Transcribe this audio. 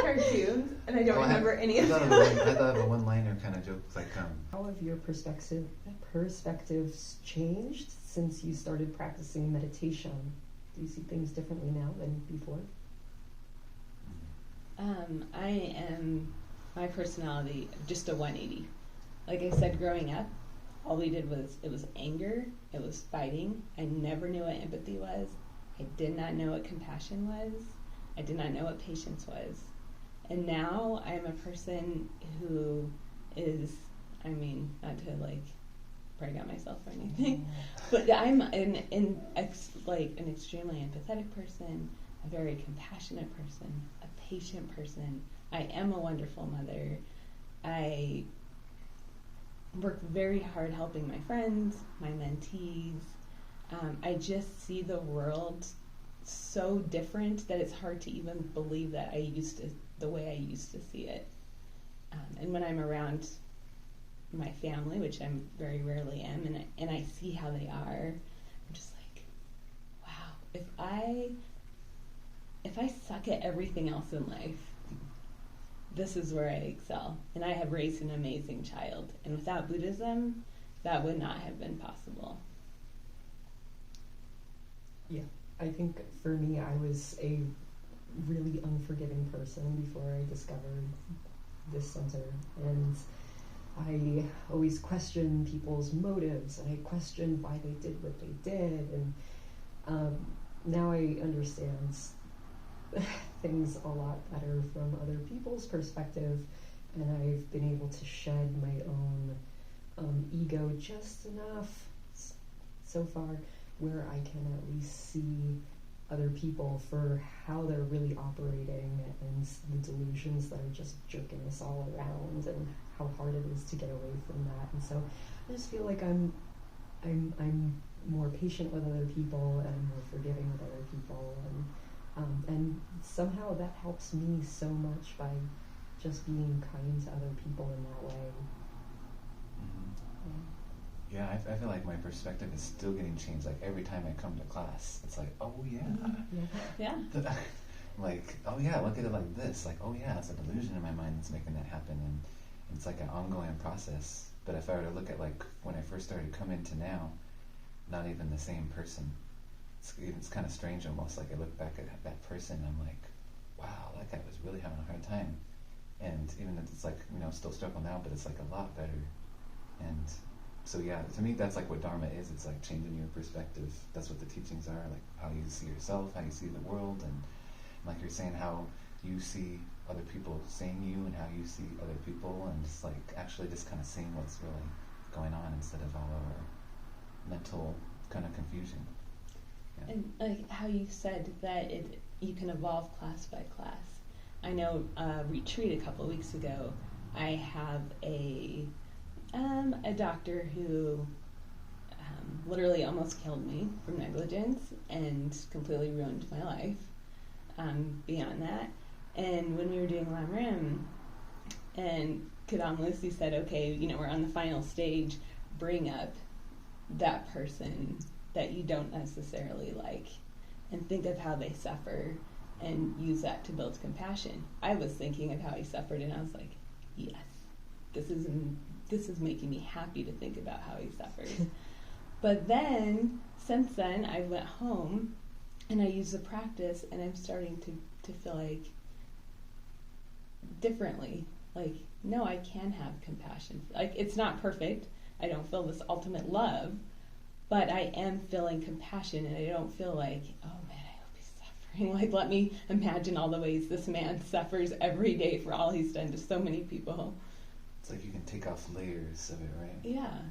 cartoons, and I don't remember any of them. I thought of a one-liner kind of joke, like, How have your perspectives changed since you started practicing meditation? Do you see things differently now than before? My personality, just a 180. Like I said, growing up, all we did it was anger, it was fighting. I never knew what empathy was. I did not know what compassion was. I did not know what patience was. And now I'm a person who is, not to brag on myself or anything, but I'm an extremely empathetic person, a very compassionate person, a patient person. I am a wonderful mother. I work very hard helping my friends, my mentees. I just see the world so different that it's hard to even believe that the way I used to see it. And when I'm around my family, which I very rarely am, and I see how they are, I'm just like, wow, if I suck at everything else in life, this is where I excel. And I have raised an amazing child. And without Buddhism, that would not have been possible. Yeah, I think for me, I was a really unforgiving person before I discovered this center. And I always questioned people's motives, and I questioned why they did what they did. And now I understand things a lot better from other people's perspective, and I've been able to shed my own ego just enough so far where I can at least see other people for how they're really operating and the delusions that are just jerking us all around and how hard it is to get away from that. And so I just feel like I'm more patient with other people and more forgiving with other people, and somehow that helps me so much by just being kind to other people in that way. Yeah, I feel like my perspective is still getting changed. Like every time I come to class, it's like, oh yeah. Yeah. Like, oh yeah, look at it like this. Like, oh yeah, it's a delusion in my mind that's making that happen, and it's like an ongoing process. But if I were to look at like when I first started coming to now, not even the same person. It's kind of strange almost. Like I look back at that person, and I'm like, wow, that guy was really having a hard time. And even if it's like, still struggle now, but it's like a lot better. And so yeah, to me that's like what Dharma is. It's like changing your perspective. That's what the teachings are, like how you see yourself, how you see the world, and like you're saying, how you see other people seeing you and how you see other people, and just like actually just kind of seeing what's really going on instead of all our mental kind of confusion. Yeah. And like how you said that you can evolve class by class. I know retreat a couple of weeks ago, I have a doctor who literally almost killed me from negligence and completely ruined my life beyond that. And when we were doing Lam Rim, and Kadampa Lucy said, okay, we're on the final stage, bring up that person that you don't necessarily like and think of how they suffer and use that to build compassion. I was thinking of how he suffered, and I was like, yes, this is making me happy to think about how he suffered. But then, since then, I went home and I used the practice, and I'm starting to feel like differently. Like, no, I can have compassion. Like, it's not perfect. I don't feel this ultimate love, but I am feeling compassion, and I don't feel like, oh man, I hope he's suffering. Like, let me imagine all the ways this man suffers every day for all he's done to so many people. It's like you can take off layers of it, right? Yeah.